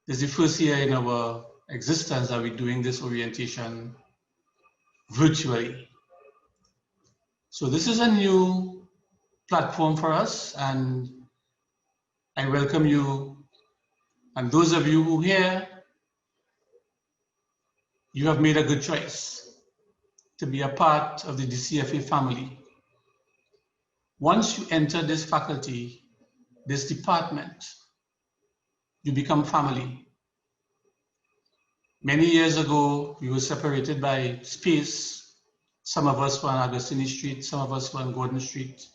This is the first year in our existence that we're doing this orientation virtually. So this is a new platform for us, and I welcome you. And those of you who are here, you have made a good choice to be a part of the DCFA family. Once you enter this faculty, this department, you become family. Many years ago, we were separated by space. Some of us were on Agostini Street, some of us were on Gordon Street.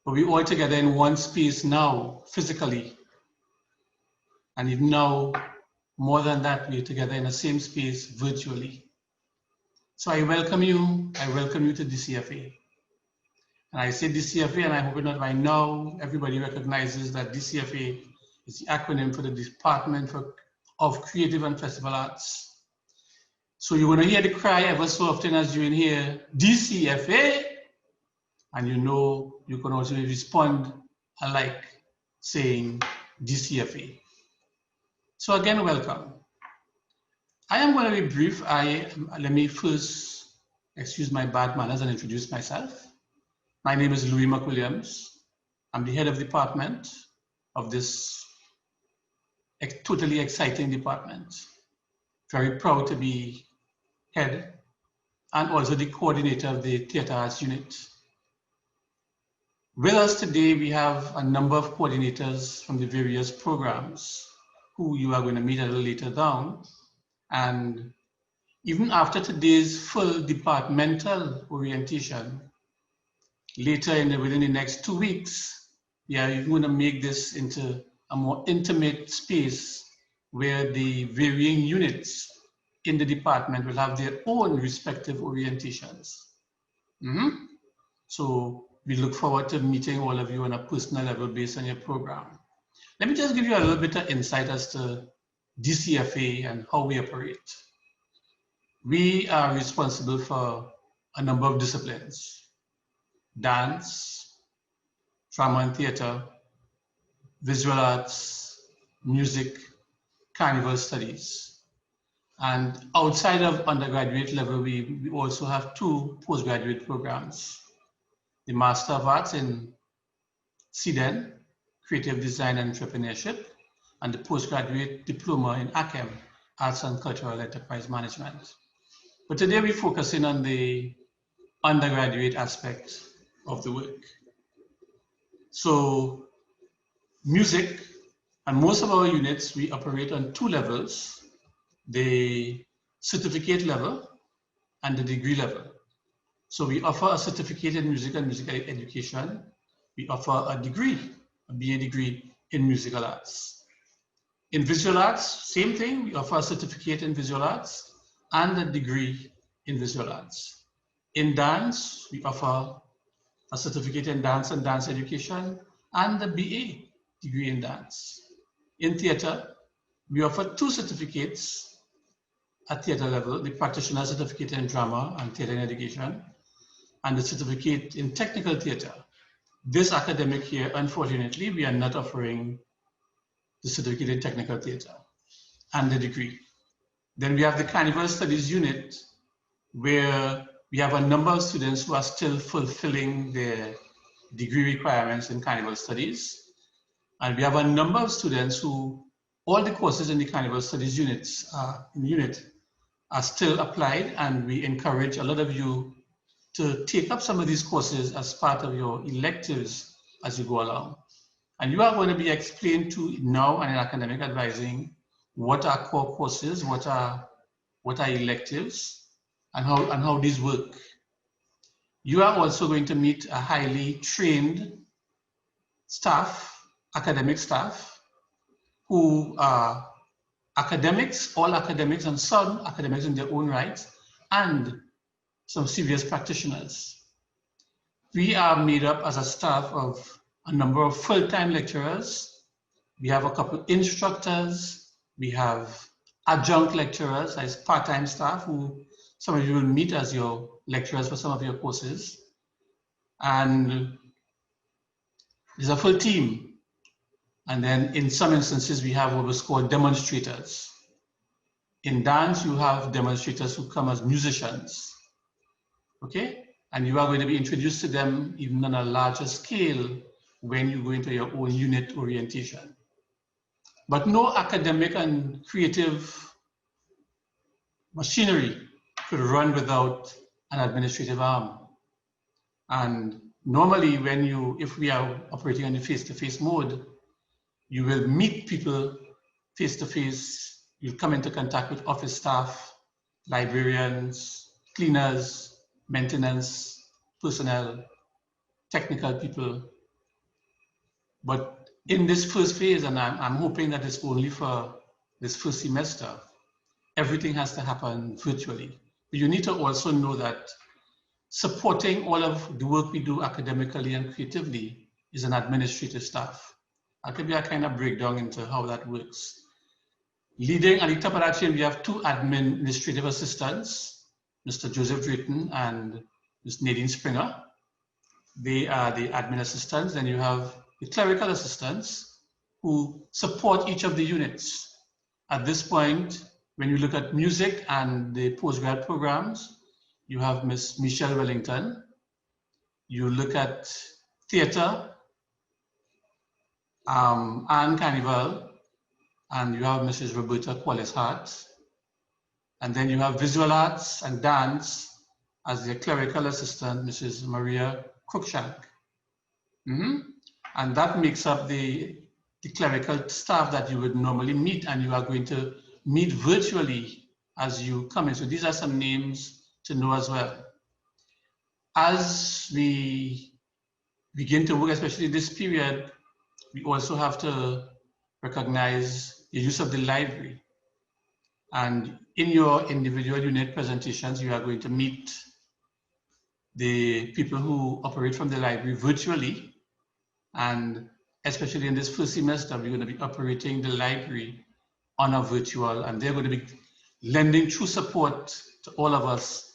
But we're all together in one space now, physically. And even now, more than that, we're together in the same space virtually. So I welcome you to DCFA. And I say DCFA, and I hope that by now everybody recognizes that DCFA is the acronym for the Department of Creative and Festival Arts. So you're going to hear the cry ever so often as you're in here, DCFA, and you know you can also respond alike saying DCFA. So again, welcome. I am going to be brief. Let me first excuse my bad manners and introduce myself. My name is Louis McWilliams. I'm the head of department of this totally exciting department. Very proud to be head and also the coordinator of the Theatre Arts Unit. With us today, we have a number of coordinators from the various programs who you are going to meet a little later down. And even after today's full departmental orientation, later within the next 2 weeks, we are even going to make this into a more intimate space where the varying units in the department will have their own respective orientations. So we look forward to meeting all of you on a personal level based on your program. Let me just give you a little bit of insight as to DCFA and how we operate. We are responsible for a number of disciplines: dance, drama and theater, visual arts, music, carnival studies. And outside of undergraduate level, we also have 2 postgraduate programs: the Master of Arts in CDEN, Creative Design and Entrepreneurship, and the postgraduate diploma in ACEM, Arts and Cultural Enterprise Management. But today we're focusing on the undergraduate aspect of the work. So music, and most of our units, we operate on 2 levels: the certificate level and the degree level. So we offer a certificate in music and musical education. We offer a degree, a BA degree in musical arts. In visual arts, same thing. We offer a certificate in visual arts and a degree in visual arts. In dance, we offer a certificate in dance and dance education and a BA degree in dance. In theater, we offer 2 certificates at theater level: the practitioner certificate in drama and theater in education, and the certificate in technical theater. This academic year, unfortunately, we are not offering the certificate in technical theater and the degree. Then we have the Carnival Studies unit, where we have a number of students who are still fulfilling their degree requirements in Carnival Studies. And we have a number of students who, all the courses in the Carnival Studies unit are still applied, and we encourage a lot of you to take up some of these courses as part of your electives as you go along. And you are going to be explained to now and in academic advising what are core courses, what are electives, and how these work. You are also going to meet a highly trained staff, academic staff, who are academics, all academics, and some academics in their own right, and some serious practitioners. We are made up as a staff of a number of full-time lecturers. We have a couple instructors. We have adjunct lecturers as part-time staff, who some of you will meet as your lecturers for some of your courses. And there's a full team And then in some instances, we have what was called demonstrators. In dance, you have demonstrators who come as musicians, okay? And you are going to be introduced to them even on a larger scale when you go into your own unit orientation. But no academic and creative machinery could run without an administrative arm. And normally if we are operating in a face-to-face mode, you will meet people face-to-face. You'll come into contact with office staff, librarians, cleaners, maintenance, personnel, technical people. But in this first phase, and I'm hoping that it's only for this first semester, everything has to happen virtually. But you need to also know that supporting all of the work we do academically and creatively is an administrative staff. I'll give you a kind of breakdown into how that works. Leading at the top of that chain, we have two administrative assistants, Mr. Joseph Drayton and Ms. Nadine Springer. They are the admin assistants. Then you have the clerical assistants who support each of the units. At this point, when you look at music and the postgrad programs, you have Ms. Michelle Wellington. You look at theater, and Carnival, and you have Mrs. Roberta Qualis-Hart. And then you have visual arts and dance as the clerical assistant, Mrs. Maria Cruikshank. And that makes up the clerical staff that you would normally meet, and you are going to meet virtually as you come in. So these are some names to know as well. As we begin to work, especially this period, we also have to recognize the use of the library. And in your individual unit presentations, you are going to meet the people who operate from the library virtually. And especially in this first semester, we're going to be operating the library on a virtual, and they're going to be lending true support to all of us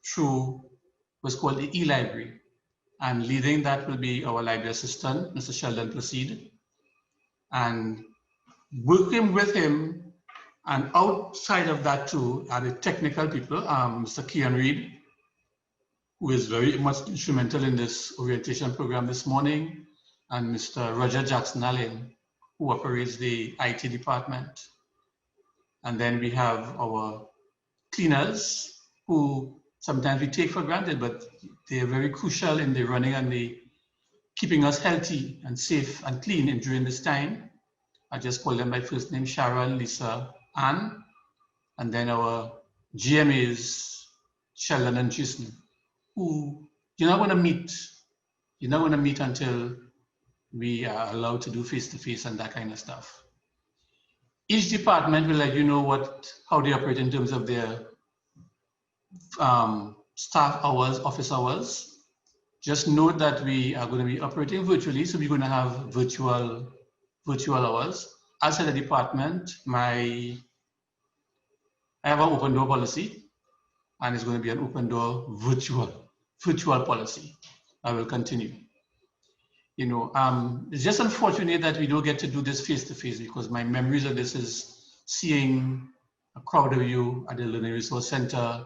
through what's called the e-library. And leading that will be our library assistant, Mr. Sheldon Placide. And working with him, and outside of that too, are the technical people, Mr. Kian Reed, who is very much instrumental in this orientation program this morning, and Mr. Roger Jackson-Allen, who operates the IT department. And then we have our cleaners, who sometimes we take for granted, but they are very crucial in the running and the keeping us healthy and safe and clean during this time. I just call them by first name, Sharon, Lisa, Anne, and then our GMAs, Sheldon and Jason, who you're not going to meet. You're not going to meet until we are allowed to do face-to-face and that kind of stuff. Each department will let you know how they operate in terms of their staff hours, office hours. Just note that we are going to be operating virtually, so we're going to have virtual hours. Outside the department, I have an open door policy, and it's going to be an open door virtual policy. I will continue. It's just unfortunate that we don't get to do this face-to-face, because my memories of this is seeing a crowd of you at the Learning Resource Center,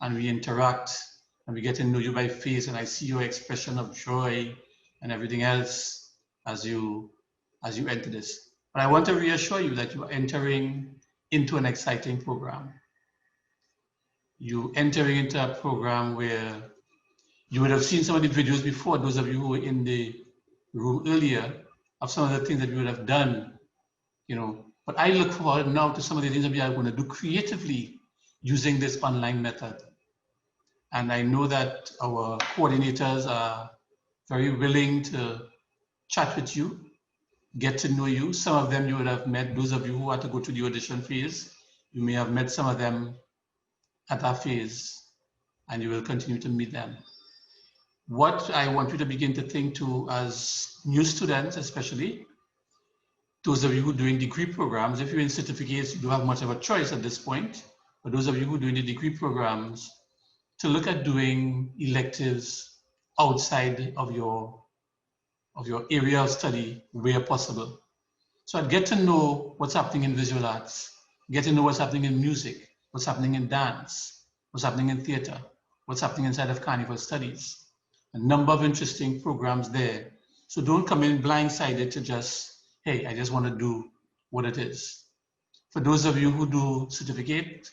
and we interact, and we get to know you by face, and I see your expression of joy and everything else as you enter this. But I want to reassure you that you are entering into an exciting program. You're entering into a program where you would have seen some of the videos before, those of you who were in the room earlier, of some of the things that we would have done, But I look forward now to some of the things that we are going to do creatively using this online method. And I know that our coordinators are very willing to chat with you, get to know you. Some of them you would have met, those of you who had to go to the audition phase, you may have met some of them at that phase, and you will continue to meet them. What I want you to begin to think to as new students, especially, those of you who are doing degree programs, if you're in certificates, you don't have much of a choice at this point, but those of you who are doing the degree programs, to look at doing electives outside of your area of study where possible. So I'd get to know what's happening in visual arts, get to know what's happening in music, what's happening in dance, what's happening in theater, what's happening inside of Carnival Studies. A number of interesting programs there. So don't come in blindsided to just, hey, I just want to do what it is. For those of you who do certificate,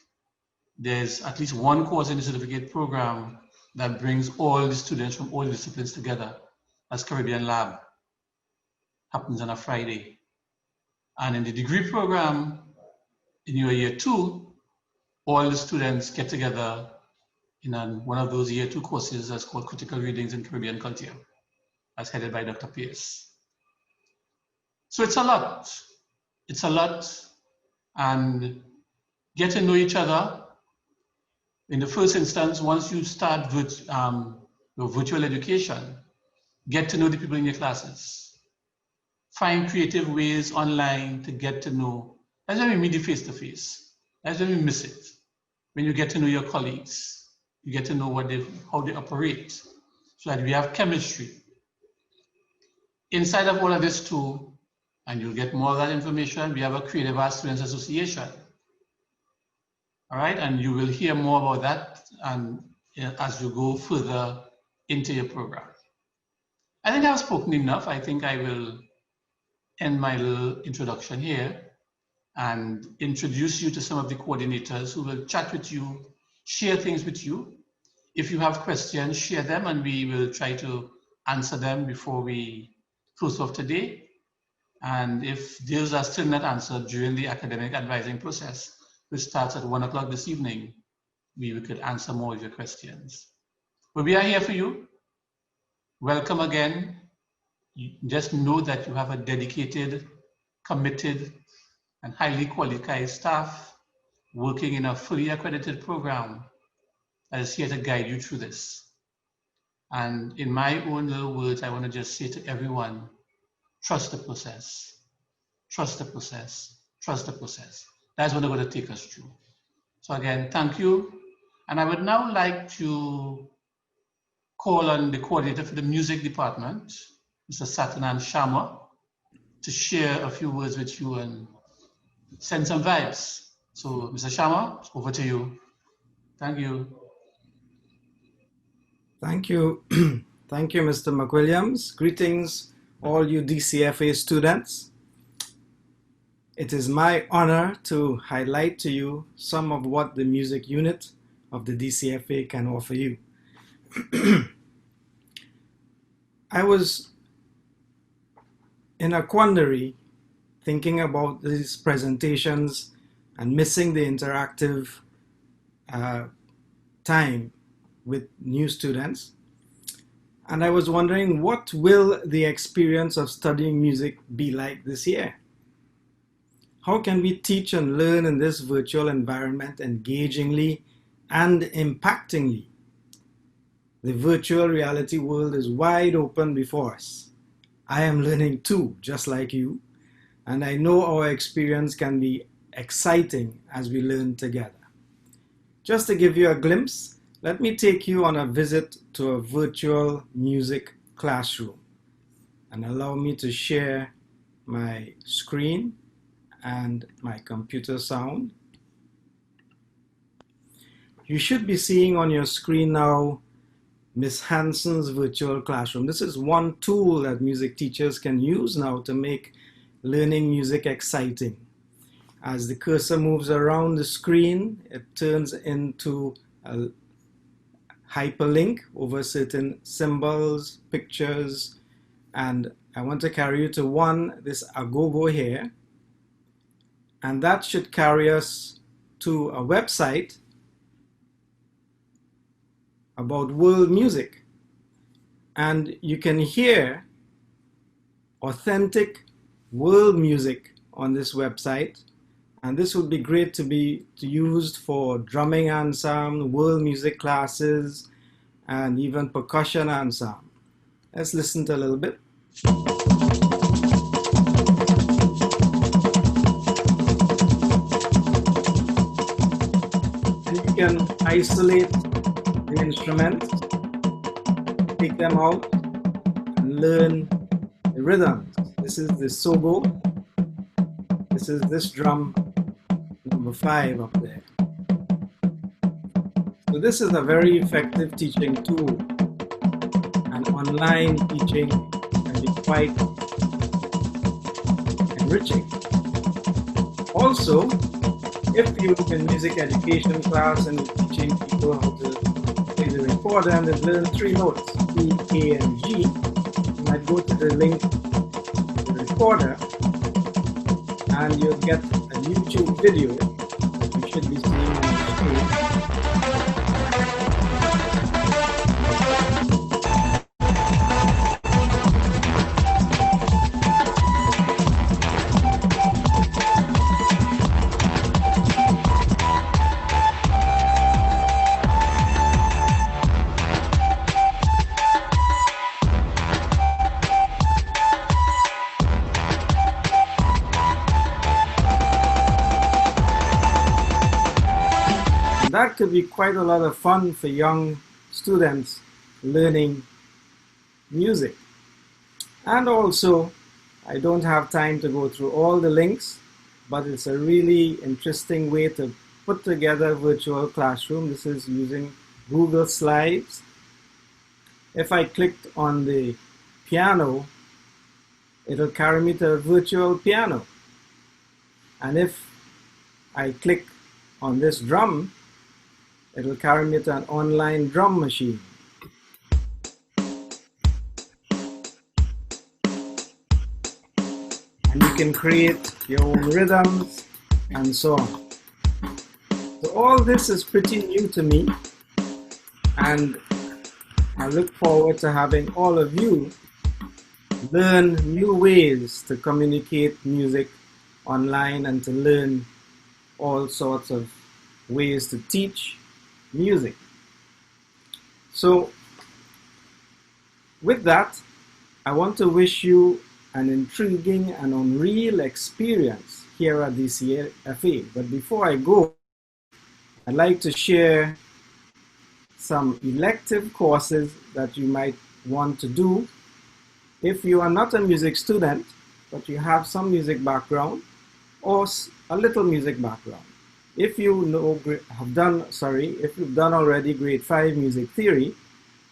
there's at least one course in the certificate program that brings all the students from all disciplines together. That's Caribbean Lab. Happens on a Friday. And in the degree program, in your year 2, all the students get together in one of those year 2 courses that's called Critical Readings in Caribbean Culture, as headed by Dr. Pierce. So it's a lot. It's a lot. And get to know each other. In the first instance, once you start your virtual education, get to know the people in your classes. Find creative ways online to get to know. That's when we meet you face to face. That's when we miss it. When you get to know your colleagues, you get to know how they operate, so that we have chemistry. Inside of all of this too, and you'll get more of that information, we have a Creative Arts Students Association. All right, and you will hear more about that and as you go further into your program. I think I've spoken enough. I think I will end my little introduction here and introduce you to some of the coordinators who will chat with you, share things with you. If you have questions, share them and we will try to answer them before we close off today. And if those are still not answered during the academic advising process, which starts at 1 o'clock this evening, we could answer more of your questions. But we are here for you. Welcome again. Just know that you have a dedicated, committed, and highly qualified staff working in a fully accredited program that is here to guide you through this. And in my own little words, I want to just say to everyone, trust the process, trust the process, trust the process. That's what they're going to take us through. So again, thank you. And I would now like to call on the coordinator for the music department, Mr. Satanan Sharma, to share a few words with you and send some vibes. So Mr. Sharma, over to you. Thank you. Thank you. Thank you, Mr. McWilliams. Greetings, all you DCFA students. It is my honor to highlight to you some of what the music unit of the DCFA can offer you. I was in a quandary thinking about these presentations and missing the interactive time with new students. And I was wondering, what will the experience of studying music be like this year? How can we teach and learn in this virtual environment engagingly and impactingly? The virtual reality world is wide open before us. I am learning too, just like you, and I know our experience can be exciting as we learn together. Just to give you a glimpse, let me take you on a visit to a virtual music classroom and allow me to share my screen and my computer sound. You should be seeing on your screen now Miss Hanson's virtual classroom. This is one tool that music teachers can use now to make learning music exciting. As the cursor moves around the screen, it turns into a hyperlink over certain symbols, pictures, and I want to carry you to this agogo here, and that should carry us to a website about world music, and you can hear authentic world music on this website, and this would be great to be used for drumming ensemble, world music classes, and even percussion ensemble. Let's listen to a little bit. And you can isolate the instruments, take them out, and learn the rhythms. This is the sogo, This is this drum number 5 up there. So this is a very effective teaching tool, and online teaching can be quite enriching. Also, if you're in music education class and you're teaching people how to play the recorder and they've learned 3 notes, E, A, and G, you might go to the link to the recorder and you'll get a YouTube video that you should be seeing on the screen. That could be quite a lot of fun for young students learning music. And also, I don't have time to go through all the links, but it's a really interesting way to put together a virtual classroom. This is using Google Slides. If I clicked on the piano, it'll carry me to a virtual piano. And if I click on this drum, it will carry me to an online drum machine. And you can create your own rhythms and so on. So all this is pretty new to me, and I look forward to having all of you learn new ways to communicate music online and to learn all sorts of ways to teach music. So with that, I want to wish you an intriguing and unreal experience here at DCFA. But before I go, I'd like to share some elective courses that you might want to do if you are not a music student, but you have some music background or a little music background. If you have done already grade 5 music theory,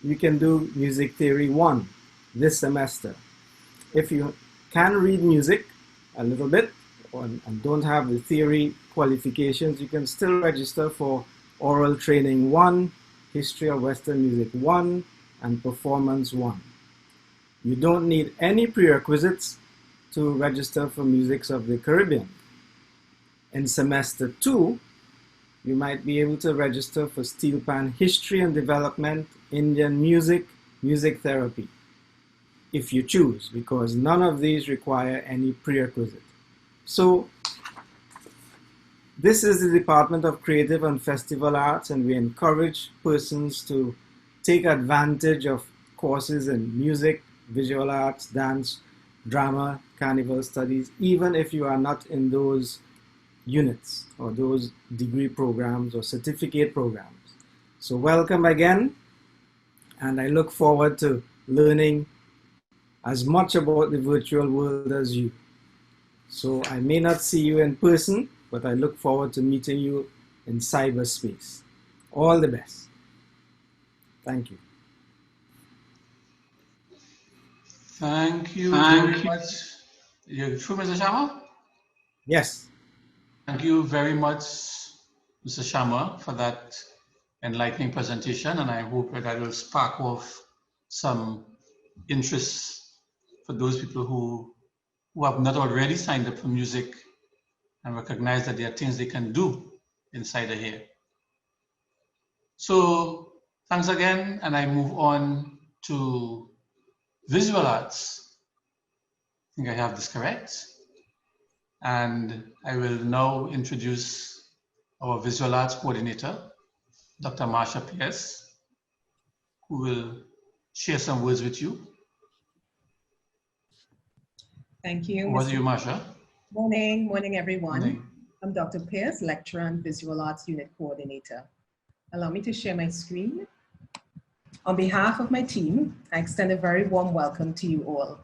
you can do music theory 1 this semester. If you can read music a little bit and don't have the theory qualifications, you can still register for oral training 1, history of Western music 1, and performance 1. You don't need any prerequisites to register for musics of the Caribbean. In semester 2, you might be able to register for steel pan history and development, Indian music, music therapy, if you choose, because none of these require any prerequisite. So this is the Department of Creative and Festival Arts, and we encourage persons to take advantage of courses in music, visual arts, dance, drama, Carnival Studies, even if you are not in those units or those degree programs or certificate programs. So welcome again, and I look forward to learning as much about the virtual world as you. So I may not see you in person, but I look forward to meeting you in cyberspace. All the best. Thank you. Thank you very much. You through, Mr. Sharma? Yes. Thank you very much, Mr. Sharma, for that enlightening presentation, and I hope that will spark off some interest for those people who have not already signed up for music and recognize that there are things they can do inside of here. So thanks again, and I move on to visual arts. I think I have this correct. And I will now introduce our visual arts coordinator, Dr. Marsha Pierce, who will share some words with you. Thank you. Over to you, Marsha. Morning, everyone. Morning. I'm Dr. Pierce, lecturer and visual arts unit coordinator. Allow me to share my screen. On behalf of my team, I extend a very warm welcome to you all.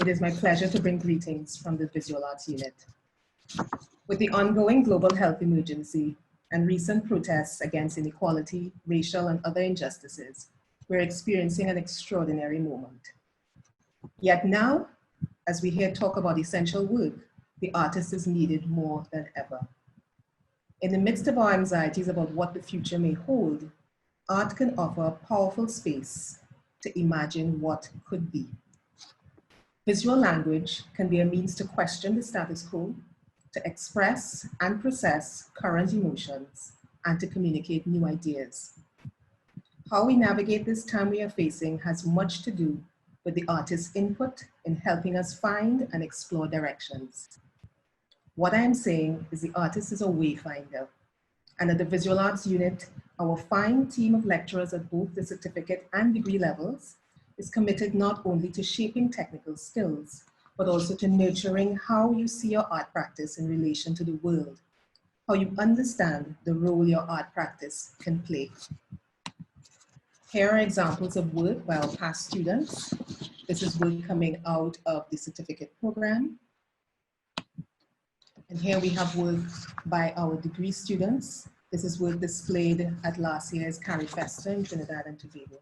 It is my pleasure to bring greetings from the visual arts unit. With the ongoing global health emergency and recent protests against inequality, racial and other injustices, we're experiencing an extraordinary moment. Yet now, as we hear talk about essential work, the artist is needed more than ever. In the midst of our anxieties about what the future may hold, art can offer a powerful space to imagine what could be. Visual language can be a means to question the status quo, to express and process current emotions, and to communicate new ideas. How we navigate this time we are facing has much to do with the artist's input in helping us find and explore directions. What I am saying is the artist is a wayfinder, and at the Visual Arts Unit, our fine team of lecturers at both the certificate and degree levels is committed not only to shaping technical skills, but also to nurturing how you see your art practice in relation to the world, how you understand the role your art practice can play. Here are examples of work by our past students. This is work coming out of the certificate program. And here we have work by our degree students. This is work displayed at last year's Carnival Studies in Trinidad and Tobago.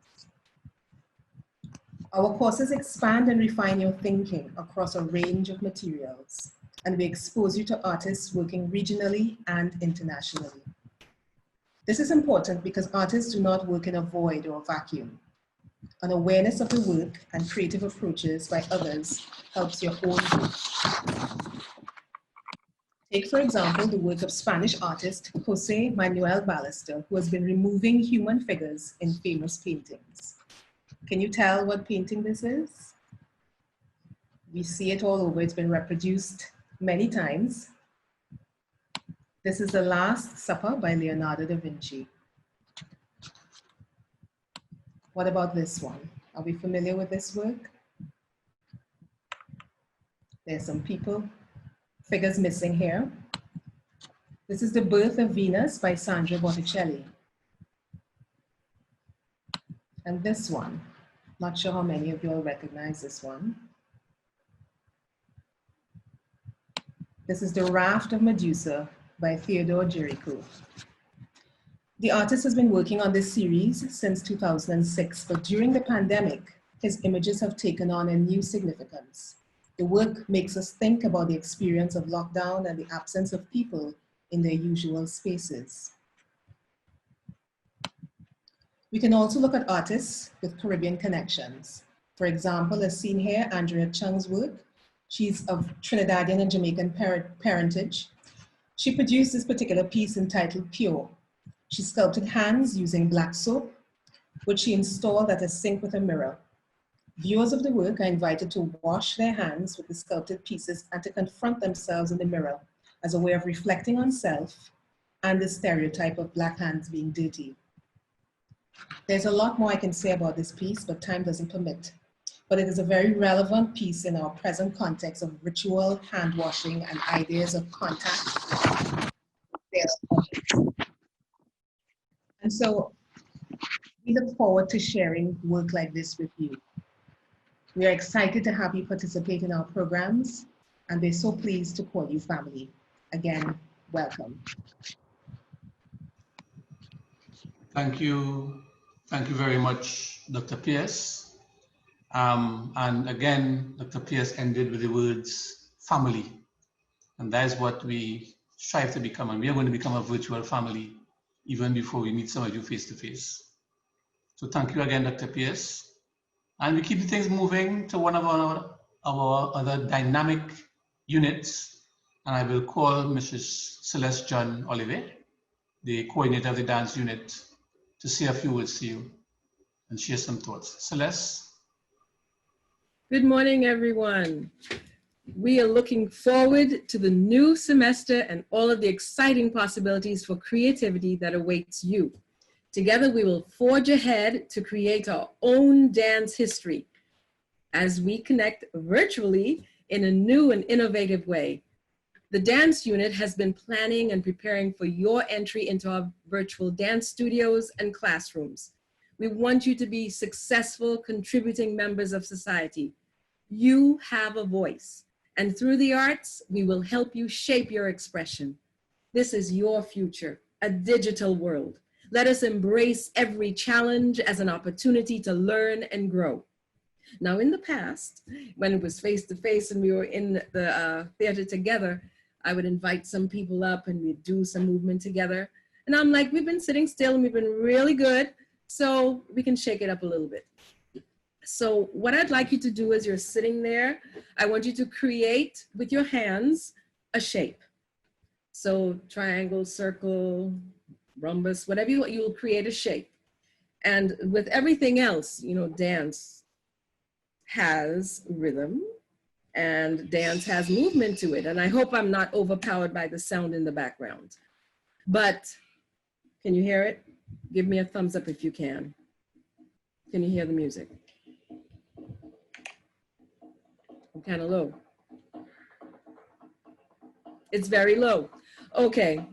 Our courses expand and refine your thinking across a range of materials, and we expose you to artists working regionally and internationally. This is important because artists do not work in a void or a vacuum. An awareness of the work and creative approaches by others helps your own work. Take, for example, the work of Spanish artist José Manuel Ballester, who has been removing human figures in famous paintings. Can you tell what painting this is? We see it all over. It's been reproduced many times. This is The Last Supper by Leonardo da Vinci. What about this one? Are we familiar with this work? There's some figures missing here. This is The Birth of Venus by Sandro Botticelli. And this one, not sure how many of you all recognize this one. This is The Raft of Medusa by Theodore Jericho. The artist has been working on this series since 2006, but during the pandemic, his images have taken on a new significance. The work makes us think about the experience of lockdown and the absence of people in their usual spaces. We can also look at artists with Caribbean connections. For example, as seen here, Andrea Chung's work. She's of Trinidadian and Jamaican parentage. She produced this particular piece entitled Pure. She sculpted hands using black soap, which she installed at a sink with a mirror. Viewers of the work are invited to wash their hands with the sculpted pieces and to confront themselves in the mirror as a way of reflecting on self and the stereotype of black hands being dirty. There's a lot more I can say about this piece, but time doesn't permit. But it is a very relevant piece in our present context of ritual, hand washing, and ideas of contact. And so we look forward to sharing work like this with you. We are excited to have you participate in our programs, and we're so pleased to call you family. Again, welcome. Thank you. Thank you very much, Dr. Pierce. And again, Dr. Pierce ended with the words family. And that is what we strive to become. And we are going to become a virtual family even before we meet some of you face to face. So thank you again, Dr. Pierce. And we keep things moving to one of our other dynamic units. And I will call Mrs. Celeste John Olive, the coordinator of the dance unit, to say a few words to you and share some thoughts. Celeste? Good morning, everyone. We are looking forward to the new semester and all of the exciting possibilities for creativity that awaits you. Together, we will forge ahead to create our own dance history as we connect virtually in a new and innovative way. The dance unit has been planning and preparing for your entry into our virtual dance studios and classrooms. We want you to be successful, contributing members of society. You have a voice, And through the arts, we will help you shape your expression. This is your future, a digital world. Let us embrace every challenge as an opportunity to learn and grow. Now, in the past, when it was face-to-face and we were in the theater together, I would invite some people up and we'd do some movement together. And I'm like, we've been sitting still and we've been really good, so we can shake it up a little bit. So what I'd like you to do is you're sitting there, I want you to create with your hands a shape. So triangle, circle, rhombus, whatever you want, you'll create a shape. And with everything else, you know, dance has rhythm and dance has movement to it. And I hope I'm not overpowered by the sound in the background. But can you hear it? Give me a thumbs up if you can. Can you hear the music? I'm kind of low. It's very low. Okay,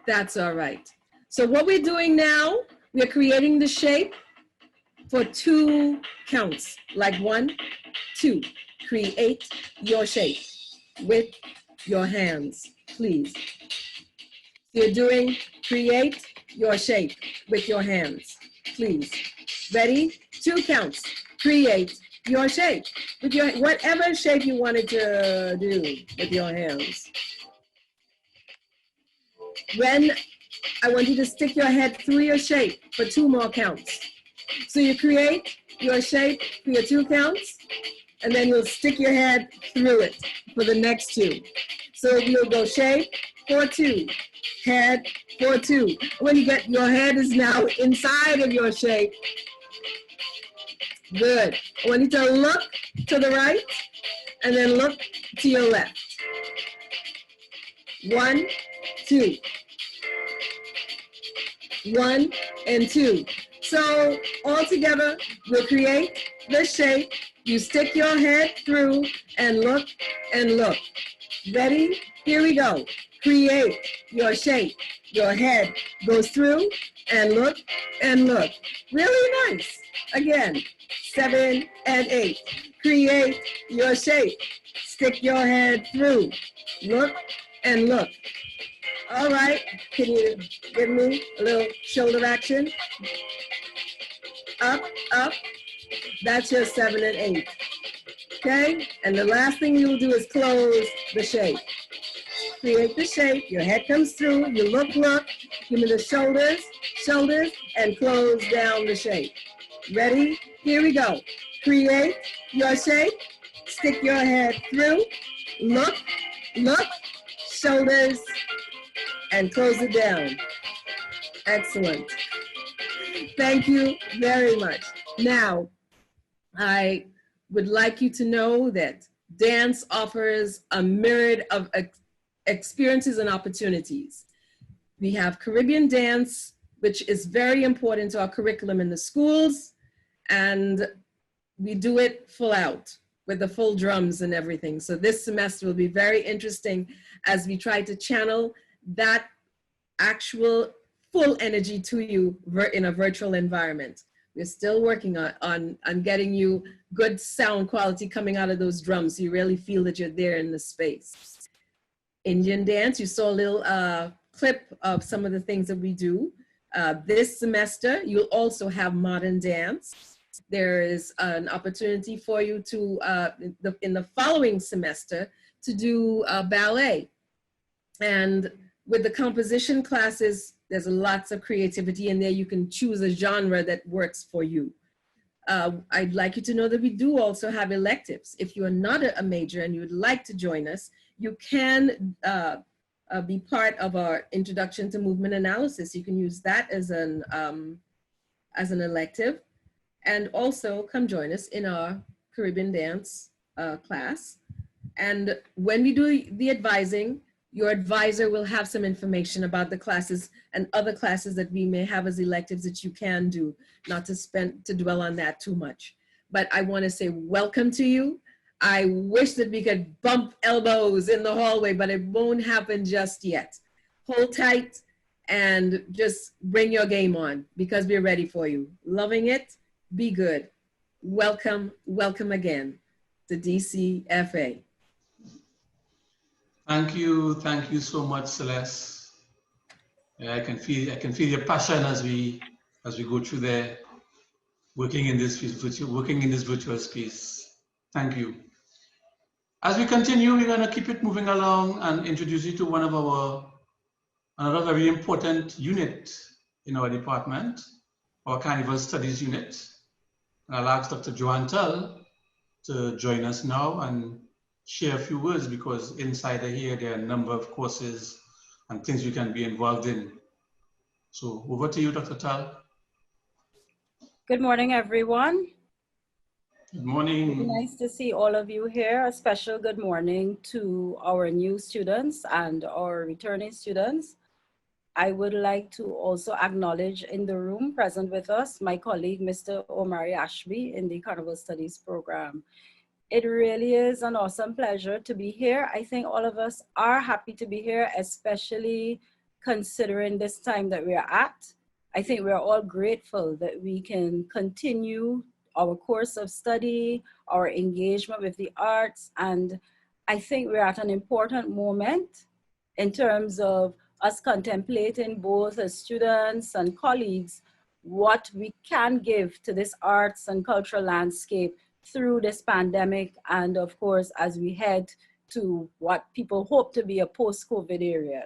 that's all right. So what we're doing now, we're creating the shape for 2 counts, like 1, 2. Create your shape with your hands, please. You're doing create your shape with your hands, please. Ready? 2 counts. Create your shape with your, whatever shape you wanted to do with your hands. When I want you to stick your head through your shape for 2 more counts. So you create your shape for your 2 counts, and then you'll stick your head through it for the next 2. So you'll go shape for 2, head for 2. When you get, your head is now inside of your shape. Good. I want you to look to the right and then look to your left. 1, 2. 1 and 2. So all together, we'll create the shape. You stick your head through and look and look. Ready? Here we go. Create your shape. Your head goes through and look and look. Really nice. Again, 7 and 8. Create your shape. Stick your head through. Look and look. All right, can you give me a little shoulder action? Up, up. That's your 7 and 8. Okay, and the last thing you'll do is close the shape. Create the shape, your head comes through, you look, give me the shoulders, shoulders, and close down the shape. Ready? Here we go. Create your shape, stick your head through, look, shoulders, and close it down. Excellent. Thank you very much. Now, I would like you to know that dance offers a myriad of experiences and opportunities. We have Caribbean dance, which is very important to our curriculum in the schools, and we do it full out with the full drums and everything. So this semester will be very interesting as we try to channel that actual full energy to you in a virtual environment. We're still working on getting you good sound quality coming out of those drums. So you really feel that you're there in the space. Indian dance, you saw a little clip of some of the things that we do. This semester, you'll also have modern dance. There is an opportunity for you to, in the following semester, to do ballet. And with the composition classes, there's lots of creativity in there. You can choose a genre that works for you. I'd like you to know that we do also have electives. If you are not a major and you would like to join us, you can be part of our Introduction to Movement Analysis. You can use that as an elective, and also come join us in our Caribbean dance class. And when we do the advising, your advisor will have some information about the classes and other classes that we may have as electives that you can do, not to dwell on that too much. But I want to say welcome to you. I wish that we could bump elbows in the hallway, but it won't happen just yet. Hold tight and just bring your game on because we're ready for you. Loving it? Be good. Welcome, welcome again to DCFA. Thank you so much, Celeste. I can feel your passion as we go through there, working in this virtual space. Thank you. As we continue, we're going to keep it moving along and introduce you to another very important unit in our department, our Carnival Studies unit. And I'll ask Dr. Joanne Tull to join us now and share a few words, because inside here there are a number of courses and things you can be involved in. So over to you, Dr. Tull. Good morning, everyone. Good morning. Really nice to see all of you here. A special good morning to our new students and our returning students. I would like to also acknowledge in the room present with us, my colleague, Mr. Omari Ashby in the Carnival Studies program. It really is an awesome pleasure to be here. I think all of us are happy to be here, especially considering this time that we're at. I think we're all grateful that we can continue our course of study, our engagement with the arts, and I think we're at an important moment in terms of us contemplating both as students and colleagues what we can give to this arts and cultural landscape through this pandemic, and of course as we head to what people hope to be a post-COVID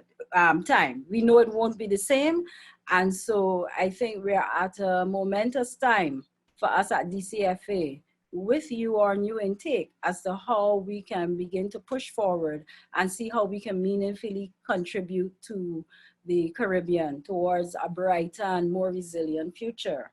time. We know it won't be the same, and so I think we're at a momentous time for us at DCFA with you, our new intake, as to how we can begin to push forward and see how we can meaningfully contribute to the Caribbean towards a brighter and more resilient future.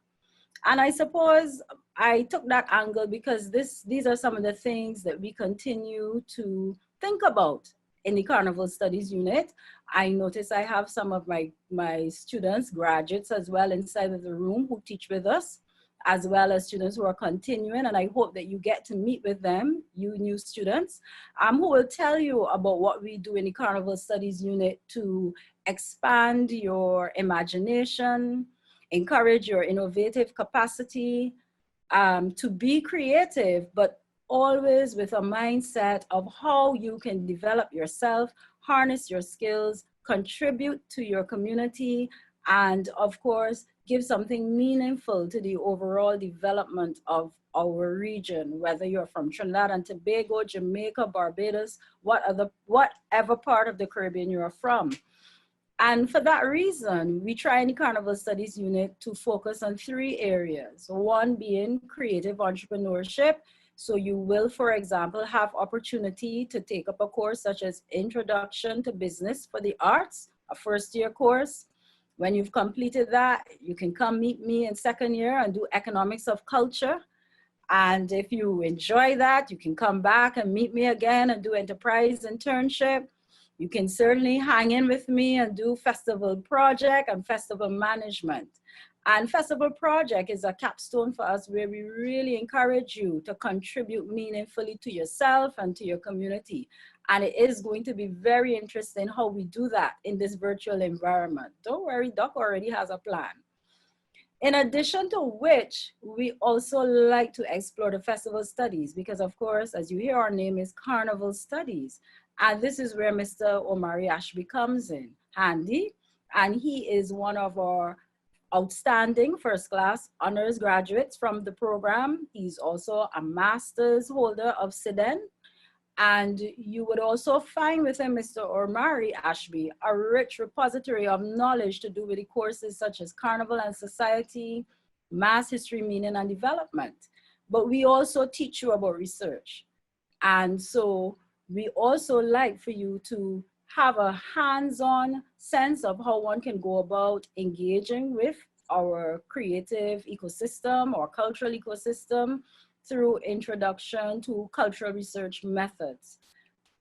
And I suppose I took that angle because these are some of the things that we continue to think about in the Carnival Studies unit. I notice I have some of my students, graduates as well inside of the room who teach with us, as well as students who are continuing, and I hope that you get to meet with them, you new students, who will tell you about what we do in the Carnival Studies unit to expand your imagination, encourage your innovative capacity, to be creative, but always with a mindset of how you can develop yourself, harness your skills, contribute to your community, and of course, give something meaningful to the overall development of our region, whether you're from Trinidad and Tobago, Jamaica, Barbados, whatever part of the Caribbean you're from. And for that reason, we try in the Carnival Studies unit to focus on 3 areas. One being creative entrepreneurship. So you will, for example, have opportunity to take up a course such as Introduction to Business for the Arts, a first-year course. When you've completed that, you can come meet me in second year and do Economics of Culture. And if you enjoy that, you can come back and meet me again and do Enterprise Internship. You can certainly hang in with me and do Festival Project and Festival Management. And Festival Project is a capstone for us where we really encourage you to contribute meaningfully to yourself and to your community. And it is going to be very interesting how we do that in this virtual environment. Don't worry, Doc already has a plan. In addition to which, we also like to explore the festival studies because of course, as you hear, our name is Carnival Studies. And this is where Mr. Omari Ashby comes in handy. And he is one of our outstanding first class honors graduates from the program. He's also a master's holder of SIDEN. And you would also find within Mr. Omari Ashby a rich repository of knowledge to do with the courses such as Carnival and Society, Mass History, Meaning and Development. But we also teach you about research. And so we also like for you to have a hands-on sense of how one can go about engaging with our creative ecosystem or cultural ecosystem through introduction to cultural research methods.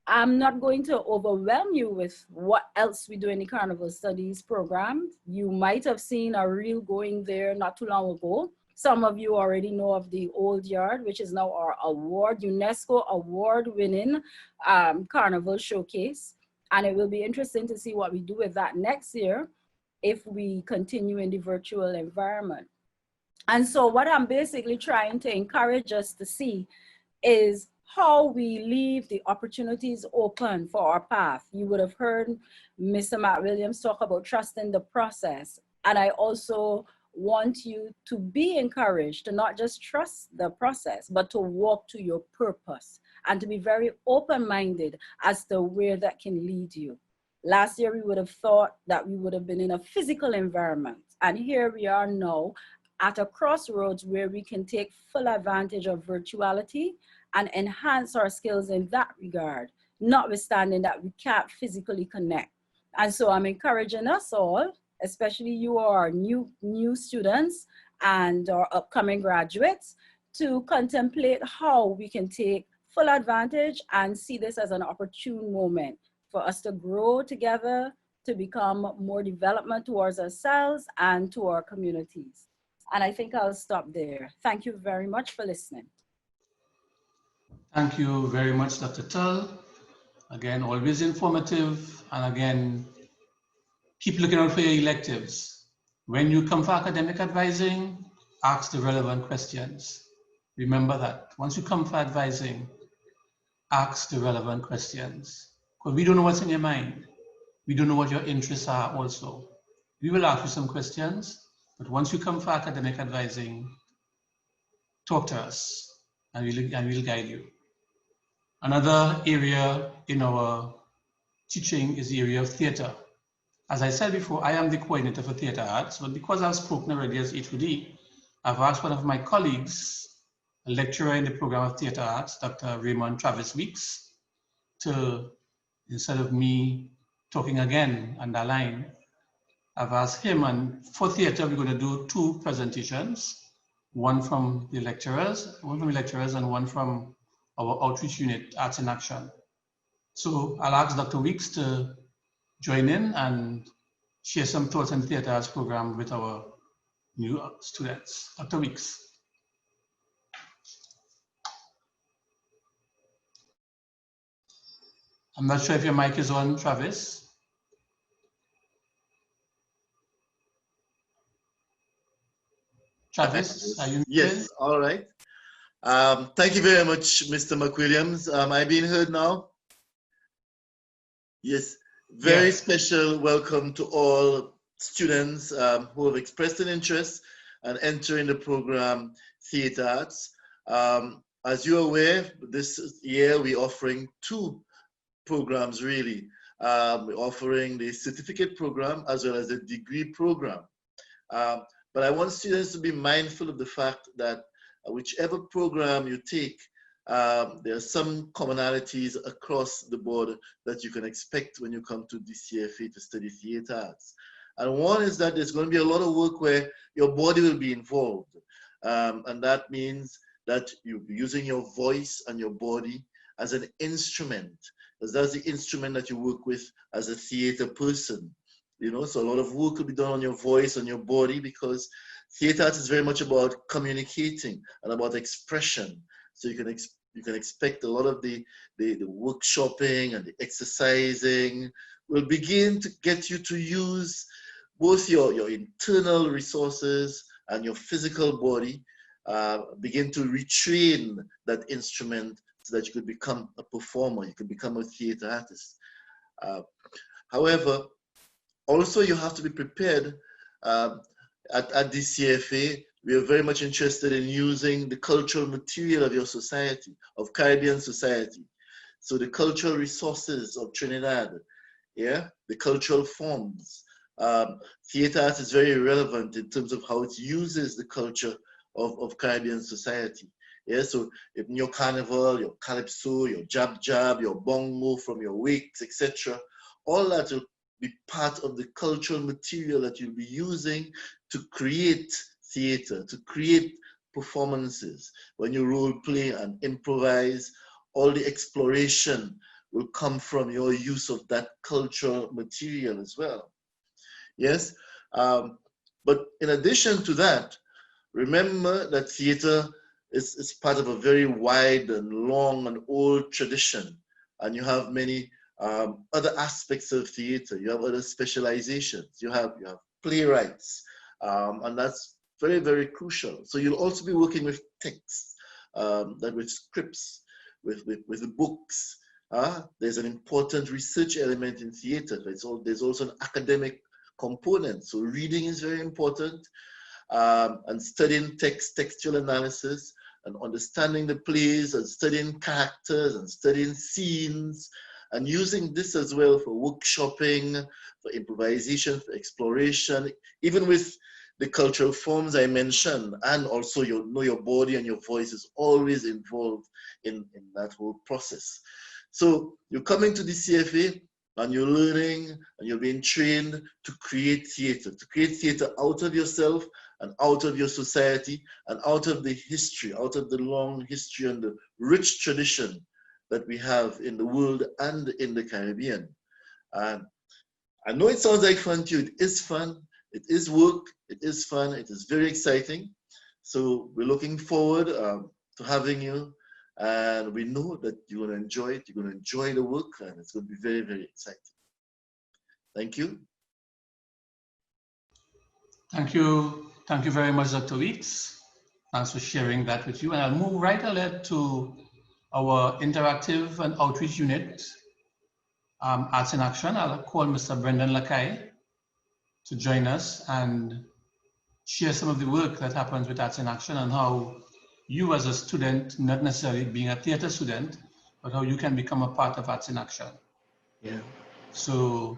I'm not going to overwhelm you with what else we do in the Carnival Studies program. You might have seen a reel going there not too long ago. Some of you already know of the Old Yard, which is now our UNESCO award-winning Carnival Showcase. And it will be interesting to see what we do with that next year if we continue in the virtual environment. And so what I'm basically trying to encourage us to see is how we leave the opportunities open for our path. You would have heard Mr. Matt Williams talk about trusting the process. And I also want you to be encouraged to not just trust the process, but to walk to your purpose and to be very open-minded as to where that can lead you. Last year, we would have thought that we would have been in a physical environment. And here we are now at a crossroads where we can take full advantage of virtuality and enhance our skills in that regard, notwithstanding that we can't physically connect. And so I'm encouraging us all, especially you are new students and our upcoming graduates, to contemplate how we can take full advantage and see this as an opportune moment for us to grow together, to become more development towards ourselves and to our communities. And I think I'll stop there. Thank you very much for listening. Thank you very much, Dr. Tull. Again, always informative. And again, keep looking out for your electives. When you come for academic advising, ask the relevant questions. Remember that. Once you come for advising, ask the relevant questions. Because we don't know what's in your mind. We don't know what your interests are also. We will ask you some questions, but once you come for academic advising, talk to us and we'll guide you. Another area in our teaching is the area of theater. As I said before, I am the coordinator for theater arts, but because I've spoken already as HOD, I've asked one of my colleagues, a lecturer in the program of theater arts, Dr. Raymond Travis Weeks, to, instead of me talking again on that line, I've asked him, and for theater, we're going to do 2 presentations, one from the lecturers, and one from our outreach unit, Arts in Action. So I'll ask Dr. Weeks to join in and share some thoughts on theater arts program with our new students. Dr. Weeks. I'm not sure if your mic is on, Travis. Travis, are you Yes, muted? all right. Thank you very much, Mr. McWilliams. Am I being heard now? Yes, very special welcome to all students who have expressed an interest and entering the program Theatre Arts. As you're aware, this year we're offering 2 programs really. We're offering the certificate program as well as the degree program. But I want students to be mindful of the fact that whichever program you take, there are some commonalities across the board that you can expect when you come to DCFA to study theatre arts. And one is that there's going to be a lot of work where your body will be involved. And that means that you'll be using your voice and your body as an instrument, because that's the instrument that you work with as a theatre person. You know, so a lot of work will be done on your voice, on your body, because theatre arts is very much about communicating and about expression. So you can expect a lot of the workshopping and the exercising will begin to get you to use both your internal resources and your physical body, begin to retrain that instrument so that you could become a performer, you could become a theatre artist. However, also, you have to be prepared. At DCFA, we are very much interested in using the cultural material of your society, of Caribbean society. So the cultural resources of Trinidad, yeah, the cultural forms. Theatre art is very relevant in terms of how it uses the culture of Caribbean society. Yeah, so in your carnival, your calypso, your jab, your bongo from your wakes, etc., all that will be part of the cultural material that you'll be using to create theater, to create performances. When you role play and improvise, all the exploration will come from your use of that cultural material as well. Yes, but in addition to that, remember that theater is part of a very wide and long and old tradition, and you have many other aspects of theater. You have other specializations. You have playwrights, and that's very, very crucial. So you'll also be working with texts, with scripts. with the books. There's an important research element in theater. There's also an academic component. So reading is very important, and studying textual analysis and understanding the plays and studying characters and studying scenes and using this as well for workshopping, for improvisation, for exploration, even with the cultural forms I mentioned, and also your body and your voice is always involved in that whole process. So you're coming to the CFA and you're learning and you're being trained to create theater out of yourself and out of your society and out of the history, out of the long history and the rich tradition that we have in the world and in the Caribbean. And I know it sounds like fun to you. It is fun. It is work. It is fun. It is very exciting. So we're looking forward to having you. And we know that you're going to enjoy it. You're going to enjoy the work. And it's going to be very, very exciting. Thank you. Thank you. Thank you very much, Dr. Weeks. Thanks for sharing that with you. And I'll move right ahead to our interactive and outreach unit, Arts in Action. I'll call Mr. Brendan Lakai to join us and share some of the work that happens with Arts in Action and how you as a student, not necessarily being a theater student, but how you can become a part of Arts in Action. Yeah. So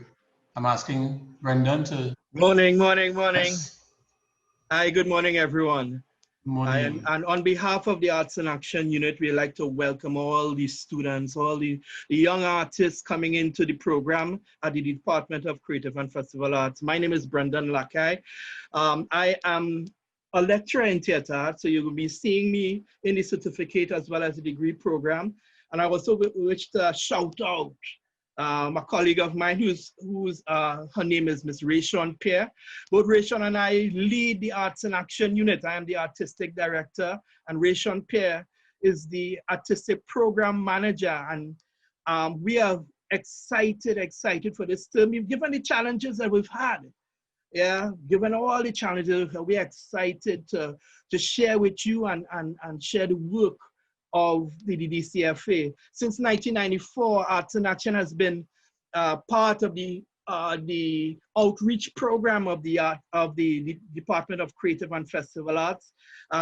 I'm asking Brendan to... Morning. Yes. Hi, good morning, everyone. Morning. And on behalf of the Arts in Action unit, we'd like to welcome all the students, all the young artists coming into the program at the Department of Creative and Festival Arts. My name is Brendan Lakai. I am a lecturer in theater arts, so you will be seeing me in the certificate as well as the degree program. And I also wish to shout out a colleague of mine her name is Ms. Rayshon Pierre. Both Rayshon and I lead the Arts in Action unit. I am the artistic director, and Rayshon Pierre is the artistic program manager. And we are excited for this term. Given the challenges that we've had, given all the challenges, we're excited to share with you and share the work of the DCFA. Since 1994, Arts in Action has been part of the outreach program of the Department of Creative and Festival Arts.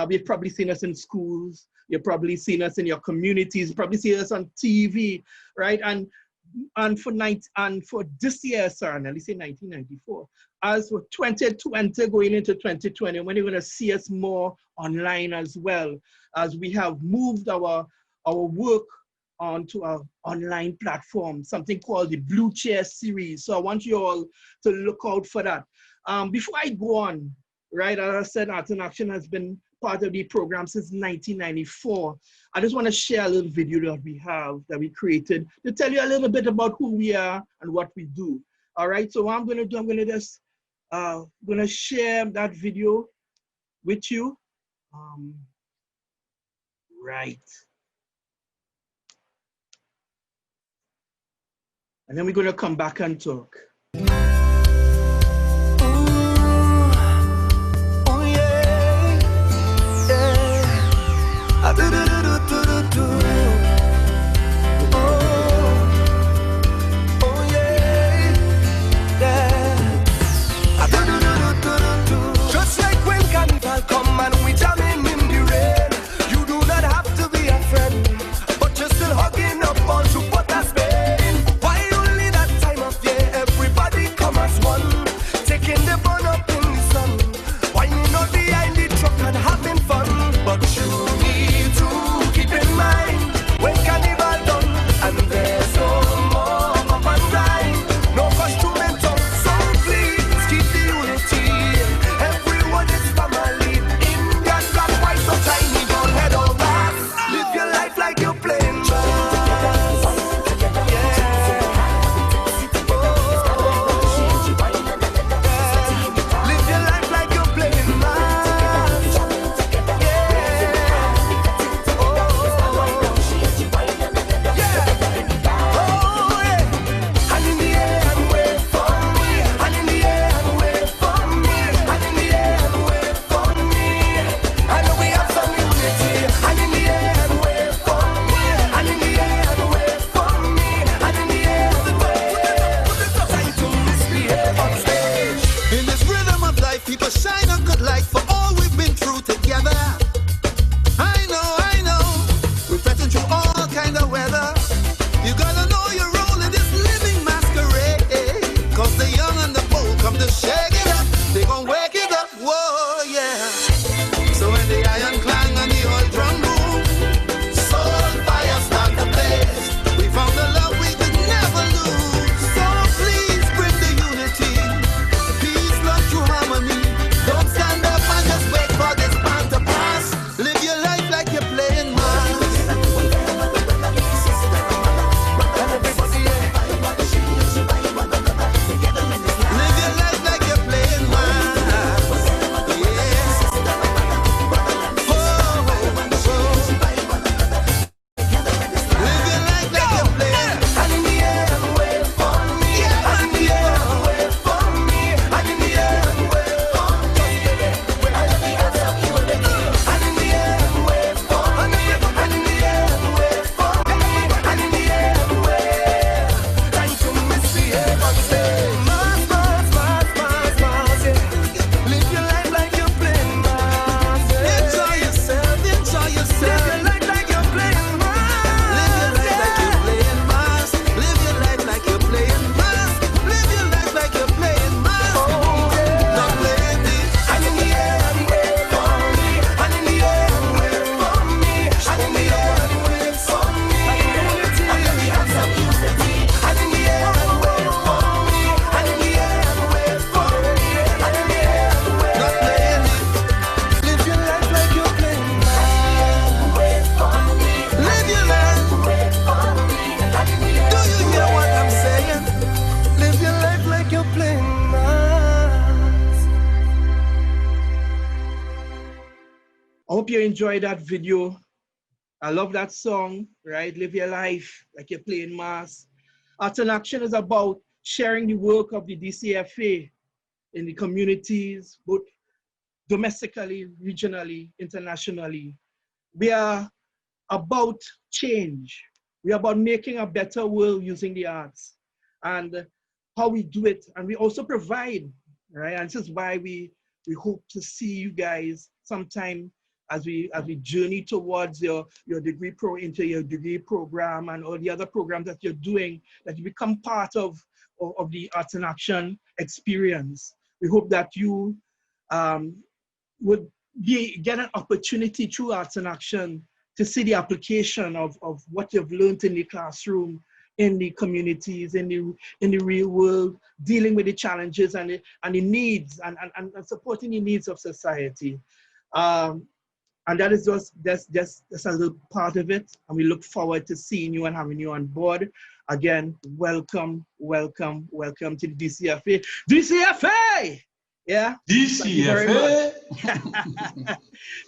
You've probably seen us in schools. You've probably seen us in your communities. You've probably seen us on TV, right? And for this year, sir, and at least in 1994, as for 2020 going into 2020, when you're going to see us more online as well, as we have moved our work onto our online platform, something called the Blue Chair series. So I want you all to look out for that. Before I go on, right, as I said, Arts in Action has been part of the program since 1994. I just want to share a little video that we created to tell you a little bit about who we are and what we do. All right, so what I'm going to do, I'm going to share that video with you. Right. And then we're going to come back and talk. Just like when Carnival come and we jamming in the rain, you do not have to be a friend, but you're still hugging up on to what has been. Why only that time of year everybody come hope you enjoyed that video. I love that song, right? Live your life like you're playing mass. Arts in Action is about sharing the work of the DCFA in the communities, both domestically, regionally, internationally. We are about change. We are about making a better world using the arts and how we do it. And we also provide, right? And this is why we hope to see you guys sometime as we journey towards your degree into your degree program and all the other programs that you're doing, that you become part of the Arts in Action experience. We hope that you would get an opportunity through Arts in Action to see the application of what you've learned in the classroom, in the communities, in the real world, dealing with the challenges and the needs and supporting the needs of society. And that is just a little part of it. And we look forward to seeing you and having you on board. Again, welcome to the DCFA. DCFA! Yeah? DCFA!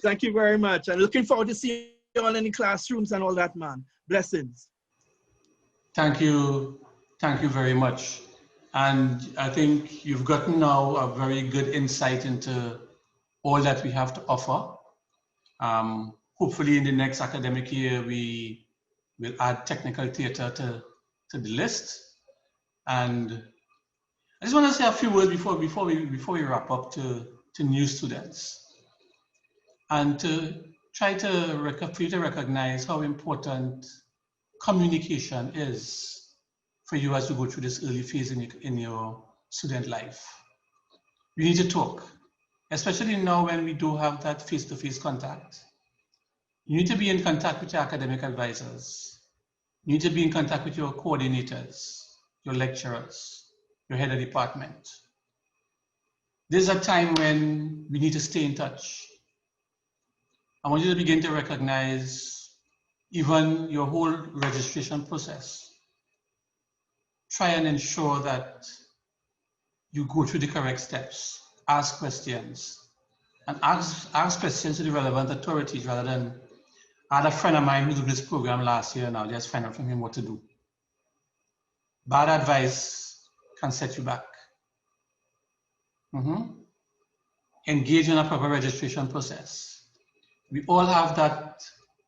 Thank you very much. And looking forward to seeing you all in the classrooms and all that, man. Blessings. Thank you very much. And I think you've gotten now a very good insight into all that we have to offer. Hopefully in the next academic year, we will add technical theater to the list. And I just want to say a few words before we wrap up to new students, and to try to recognize how important communication is for you as you go through this early phase in your student life. We need to talk, especially now when we do have that face-to-face contact. You need to be in contact with your academic advisors. You need to be in contact with your coordinators, your lecturers, your head of department. There's a time when we need to stay in touch. I want you to begin to recognize even your whole registration process. Try and ensure that you go through the correct steps. Ask questions, and ask questions to the relevant authorities rather than, I had a friend of mine who did this program last year now, just find out from him what to do. Bad advice can set you back. Engage in a proper registration process. We all have that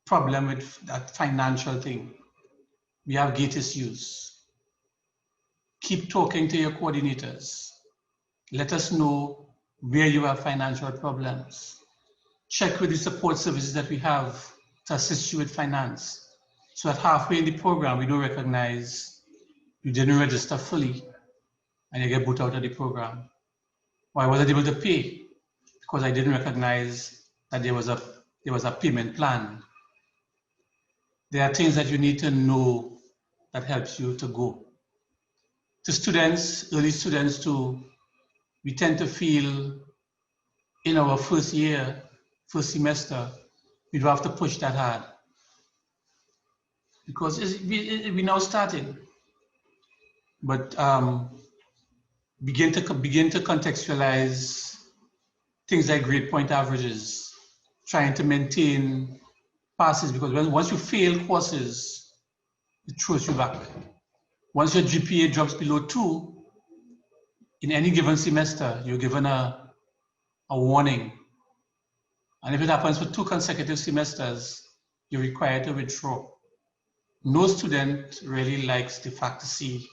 problem with that financial thing. We have gate issues. Keep talking to your coordinators. Let us know where you have financial problems. Check with the support services that we have to assist you with finance, so that halfway in the program, we don't recognize you didn't register fully and you get put out of the program. Or I wasn't able to pay because I didn't recognize that there was a payment plan. There are things that you need to know that helps you to go. To students, early students too, we tend to feel in our first year, first semester, we don't have to push that hard because we're now starting. But begin to contextualize things like grade point averages, trying to maintain passes, because once you fail courses, it throws you back. Once your GPA drops below 2, in any given semester, you're given a warning. And if it happens for 2 consecutive semesters, you're required to withdraw. No student really likes the fact to see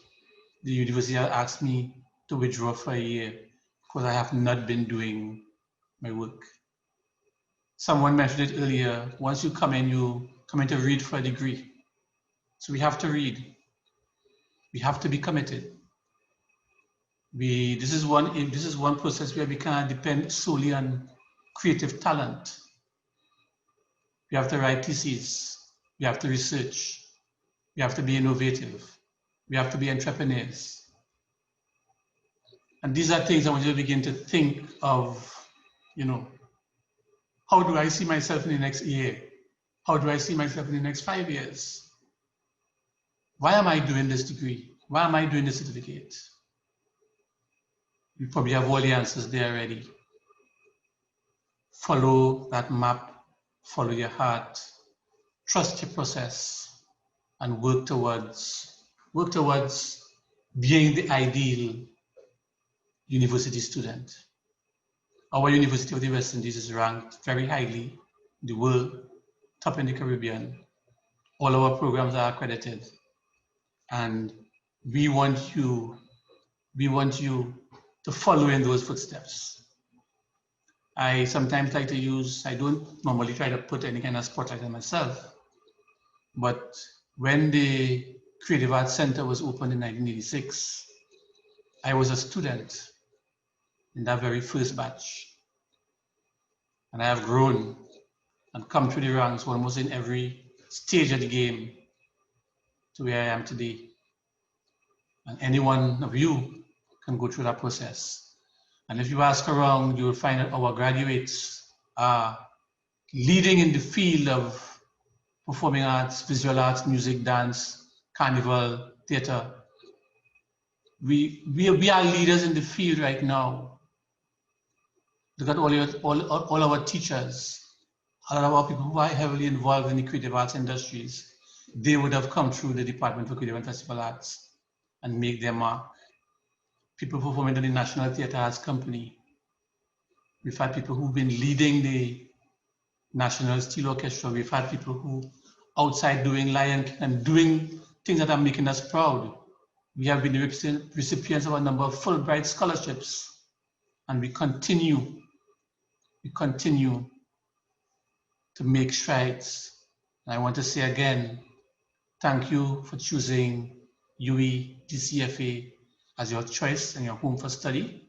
the university ask me to withdraw for a year because I have not been doing my work. Someone mentioned it earlier, once you come in to read for a degree. So we have to read. We have to be committed. This is one process where we can't depend solely on creative talent. We have to write theses. We have to research. We have to be innovative. We have to be entrepreneurs. And these are things I want you to begin to think of, how do I see myself in the next year? How do I see myself in the next 5 years? Why am I doing this degree? Why am I doing this certificate? You probably have all the answers there already. Follow that map follow your heart, trust your process, and work towards being the ideal university student. Our University of the West Indies is ranked very highly in the world, top in the Caribbean. All our programs are accredited, and we want you to follow in those footsteps. I sometimes like to use, I don't normally try to put any kind of spotlight on myself, but when the Creative Arts Center was opened in 1986, I was a student in that very first batch. And I have grown and come through the ranks almost in every stage of the game to where I am today. And any one of you can go through that process. And if you ask around, you will find that our graduates are leading in the field of performing arts, visual arts, music, dance, carnival, theater. We are leaders in the field right now. Look at all our teachers, all of our people who are heavily involved in the creative arts industries. They would have come through the Department for Creative and Festival Arts and make their mark. People performing in the National Theatre Arts Company. We've had people who've been leading the National Steel Orchestra. We've had people who outside doing Lion King and doing things that are making us proud. We have been the recipients of a number of Fulbright scholarships, and we continue to make strides. And I want to say again, thank you for choosing UE DCFA as your choice and your home for study.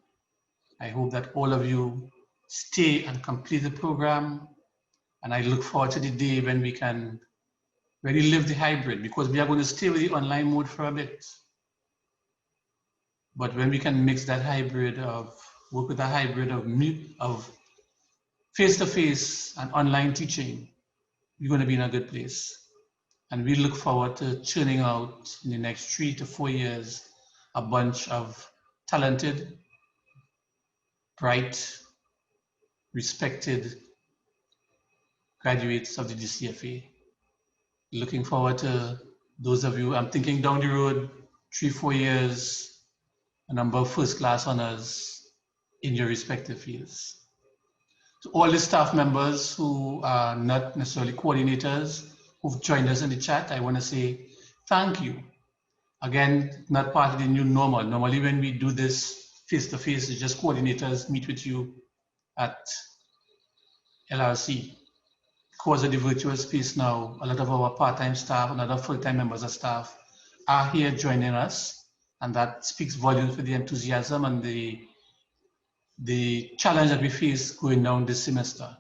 I hope that all of you stay and complete the program, and I look forward to the day when we can really live the hybrid, because we are going to stay with the online mode for a bit. But when we can mix that hybrid work with a hybrid of face-to-face and online teaching, we're going to be in a good place. And we look forward to churning out in the next 3 to 4 years a bunch of talented, bright, respected graduates of the DCFA. Looking forward to those of you, I'm thinking down the road, 3-4 years, a number of first-class honors in your respective fields. To all the staff members who are not necessarily coordinators, who've joined us in the chat, I want to say thank you. Again, not part of the new normal. Normally when we do this face-to-face, it's just coordinators meet with you at LRC. Because of the virtual space now, a lot of our part-time staff and other full-time members of staff are here joining us, and that speaks volumes for the enthusiasm and the challenge that we face going down this semester.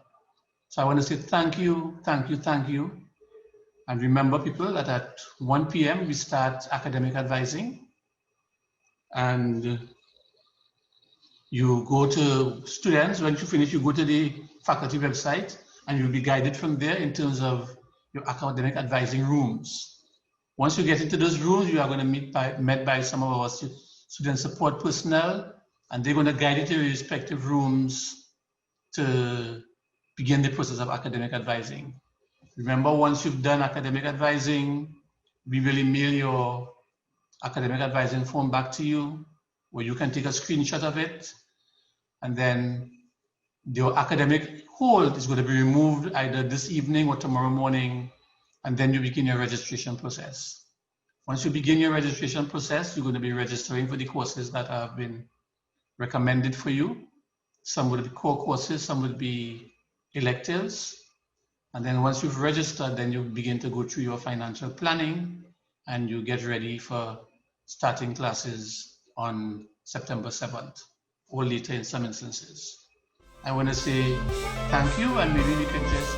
So I want to say thank you, thank you, thank you. And remember, people, that at 1 p.m. we start academic advising, and you go to students, when you finish, you go to the faculty website, and you'll be guided from there in terms of your academic advising rooms. Once you get into those rooms, you are going to be met by some of our student support personnel, and they're going to guide you to your respective rooms to begin the process of academic advising. Remember, once you've done academic advising, we will email your academic advising form back to you, where you can take a screenshot of it, and then your academic hold is going to be removed either this evening or tomorrow morning, and then you begin your registration process. Once you begin your registration process, you're going to be registering for the courses that have been recommended for you. Some will be core courses, some will be electives. And then once you've registered, then you begin to go through your financial planning, and you get ready for starting classes on September 7th, or later in some instances. I want to say thank you, and maybe we can just